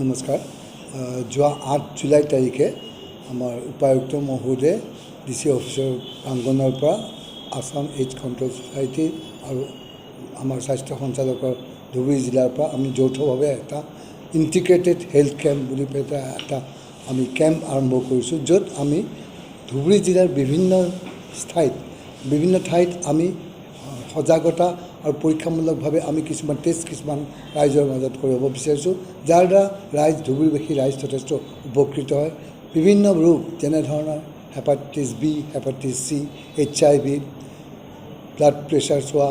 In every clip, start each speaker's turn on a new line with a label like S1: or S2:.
S1: নমস্কাৰ। যোৱা 8 জুলাই তাৰিখে আমাৰ উপায়ুক্ত মহোদয়ে DC অফিচৰ প্ৰাংগণৰ পৰা আসাম এইডছ কণ্ট্ৰল ছ'চাইটি আৰু আমাৰ স্বাস্থ্য সঞ্চালকৰ ধুবুৰী জিলাৰ পৰা আমি যৌথভাৱে এটা ইণ্টিগ্ৰেটেড হেল্থ কেম্প বুলি পেলাই এটা আমি কেম্প আৰম্ভ কৰিছোঁ, য'ত আমি ধুবুৰী জিলাৰ বিভিন্ন ঠাইত আমি সজাগতা আৰু পৰীক্ষামূলকভাৱে আমি কিছুমান ৰাইজৰ মাজত কৰিব বিচাৰিছোঁ, যাৰ দ্বাৰা ধুবুৰীবাসী ৰাইজ যথেষ্ট উপকৃত হয়। বিভিন্ন ৰোগ যেনেধৰণৰ hepatitis B, hepatitis C, HIV, blood pressure চোৱা,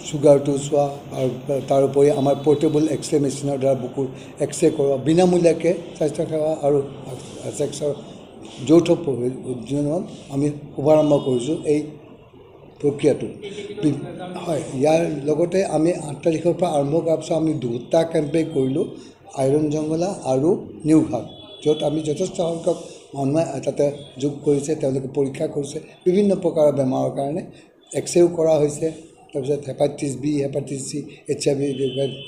S1: ছুগাৰটো চোৱা, আৰু তাৰোপৰি আমাৰ পৰ্টেবল এক্সৰে মেচিনৰ দ্বাৰা বুকুৰ এক্সৰে কৰোৱা, বিনামূলীয়াকৈ স্বাস্থ্যসেৱা আৰু ছেক্সৰ যৌথ উদ্যোগত আমি শুভাৰম্ভ কৰিছোঁ এই প্ৰক্ৰিয়াটো। হয়, ইয়াৰ লগতে আমি 8 তাৰিখৰ পৰা আৰম্ভ কৰাৰ পিছত আমি 2টা কেম্পেইন কৰিলোঁ, আইৰণ জংঘলা আৰু নিউঘাট, য'ত আমি যথেষ্ট সংখ্যক মানুহে তাতে যোগ কৰিছে, তেওঁলোকে পৰীক্ষা কৰিছে বিভিন্ন প্ৰকাৰৰ বেমাৰৰ কাৰণে, এক্সৰেও কৰা হৈছে, তাৰপিছত hepatitis B, hepatitis C, HIV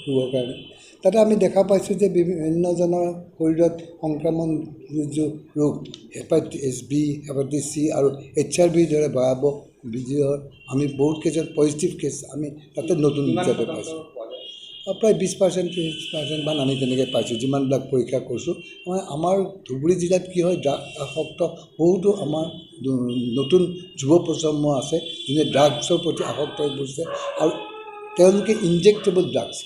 S1: ৰোগৰ কাৰণে। তাতে আমি দেখা পাইছোঁ যে বিভিন্নজনৰ শৰীৰত সংক্ৰমণ ৰোগ হেপাটাইটিছ B, হেপাটাইটিছ C আৰু HIVৰ দৰে ভয়াৱহ বিজয়ৰ আমি বহুত কেইজন পজিটিভ কেছ আমি তাতে নতুন হিচাপে পাইছোঁ। প্ৰায় 20% 30% মান আমি তেনেকৈ পাইছোঁ, যিমানবিলাক পৰীক্ষা কৰিছোঁ। আমাৰ ধুবুৰী জিলাত কি হয়, ড্ৰাগ আসক্ত বহুতো আমাৰ নতুন যুৱ প্ৰজন্ম আছে, যোনে ড্ৰাগছৰ প্ৰতি আসক্ত হৈ পৰিছে, আৰু তেওঁলোকে ইনজেক্টেবল ড্ৰাগছ,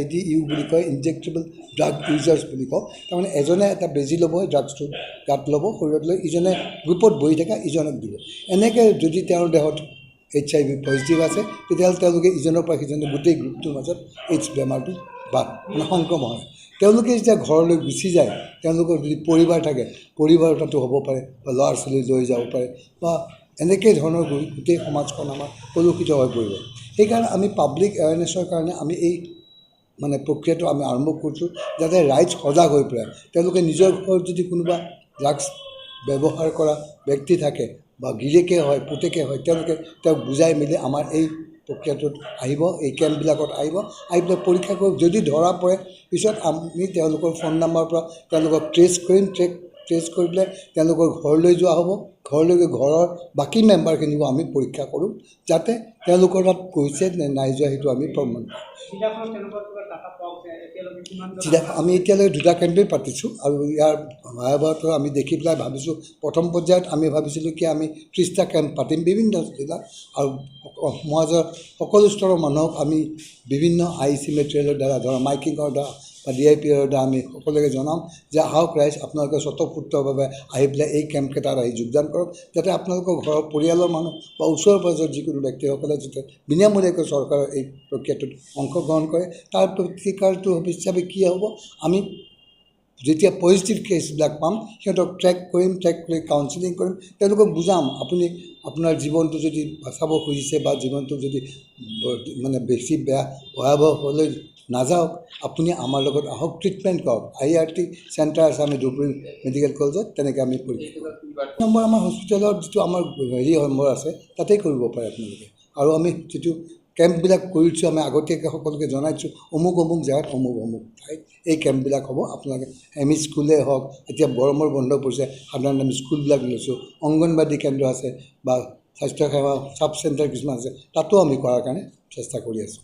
S1: IDU বুলি কয়, ইনজেক্টেবল ড্ৰাগ ইউজাৰ্ছ বুলি কওঁ। তাৰমানে এজনে এটা বেজি ল'ব, ড্ৰাগছটো গাত ল'ব, শৰীৰত লৈ ইজনে গ্ৰুপত বহি থকা ইজনক দিব। এনেকৈ যদি তেওঁৰ দেহত HIV পজিটিভ আছে, তেতিয়াহ'লে তেওঁলোকে ইজনৰ পৰা সিজনে গোটেই গ্ৰুপটোৰ মাজত এইডছ বেমাৰটো সংক্ৰমণ হয়। তেওঁলোকে যেতিয়া ঘৰলৈ গুচি যায়, তেওঁলোকৰ যদি পৰিবাৰ থাকে, পৰিবাৰ তাতো হ'ব পাৰে, বা ল'ৰা ছোৱালী লৈ যাব পাৰে, বা এনেকৈ ধৰণৰ গোটেই সমাজখন আমাৰ কলুষিত হৈ পৰিব। সেইকাৰণে আমি পাব্লিক এৱাৰনেছৰ কাৰণে আমি এই প্ৰক্ৰিয়াটো আমি আৰম্ভ কৰিছোঁ, যাতে ৰাইজ সজাগ হৈ পৰে। তেওঁলোকে নিজৰ ঘৰত যদি কোনোবা ড্ৰাগছ ব্যৱহাৰ কৰা ব্যক্তি থাকে, বা গিৰিয়েকে হয়, পুতেকে হয়, তেওঁলোকে তেওঁক বুজাই মেলি আমাৰ এই প্ৰক্ৰিয়াটোত আহিব, এই কেম্পবিলাকত আহি পেলাই পৰীক্ষা কৰি যদি ধৰা পৰে, পিছত আমি তেওঁলোকৰ ফোন নাম্বাৰৰ পৰা তেওঁলোকক ট্ৰেছ কৰি পেলাই তেওঁলোকৰ ঘৰলৈ যোৱা হ'ব। ঘৰলৈকে ঘৰৰ বাকী মেম্বাৰখিনিকো আমি পৰীক্ষা কৰোঁ, যাতে তেওঁলোকৰ তাত গৈছে নে নাই যোৱা সেইটো আমি প্ৰমাণ কৰোঁ। আমি এতিয়ালৈকে 2টা কেম্পেইন পাতিছোঁ, আৰু ইয়াৰ ভয়াৱহটো আমি দেখি পেলাই ভাবিছোঁ, প্ৰথম পৰ্যায়ত আমি ভাবিছিলোঁ কি আমি 30টা কেম্প পাতিম বিভিন্ন জিলাত, আৰু সমাজৰ সকলো স্তৰৰ মানুহক আমি বিভিন্ন IC মেটেৰিয়েলৰ দ্বাৰা, ধৰা মাইকিঙৰ দ্বাৰা বা DIPৰ দ্বাৰা আমি সকলোকে জনাম যে আহক ৰাইজ, আপোনালোকে স্বতঃস্ফূৰ্তভাৱে আহি পেলাই এই কেম্পকেইটাত আহি যোগদান কৰক, যাতে আপোনালোকৰ ঘৰৰ পৰিয়ালৰ মানুহ বা ওচৰৰ পাজৰৰ যিকোনো ব্যক্তিসকলে যাতে বিনামূলীয়াকৈ চৰকাৰৰ এই প্ৰক্ৰিয়াটোত অংশগ্ৰহণ কৰে। তাৰ প্ৰতিকাৰটো হিচাপে কি হ'ব, আমি যেতিয়া পজিটিভ কেছবিলাক পাম, সিহঁতক ট্ৰেক কৰি কাউন্সেলিং কৰিম, তেওঁলোকক বুজাম আপুনি আপোনাৰ জীৱনটো যদি বচাব খুজিছে, বা জীৱনটো যদি বেছি বেয়া ভয়াৱহ হ'লৈ নাযাওক, আপুনি আমাৰ লগত আহক, ট্ৰিটমেণ্ট কৰক। IRT চেণ্টাৰ আছে আমি ধুবুৰী মেডিকেল কলেজত, তেনেকৈ আমি পৰীক্ষা নম্বৰ আমাৰ হস্পিটেলৰ যিটো আমাৰ নম্বৰ আছে, তাতেই কৰিব পাৰে আপোনালোকে। আৰু আমি যিটো কেম্পবিলাক কৰিছোঁ, আমি আগতীয়াকৈ সকলোকে জনাইছোঁ, অমুক জেগাত অমুক ঠাইত এই কেম্পবিলাক হ'ব। আপোনালোকে ME স্কুলেই হওক, এতিয়া গৰমৰ বন্ধ পৰিছে, সাধাৰণতে আমি স্কুলবিলাক লৈছোঁ, অংগনবাদী কেন্দ্ৰ আছে, বা স্বাস্থ্যসেৱা চাব চেণ্টাৰ কিছুমান আছে, তাতো আমি কৰাৰ কাৰণে চেষ্টা কৰি আছোঁ।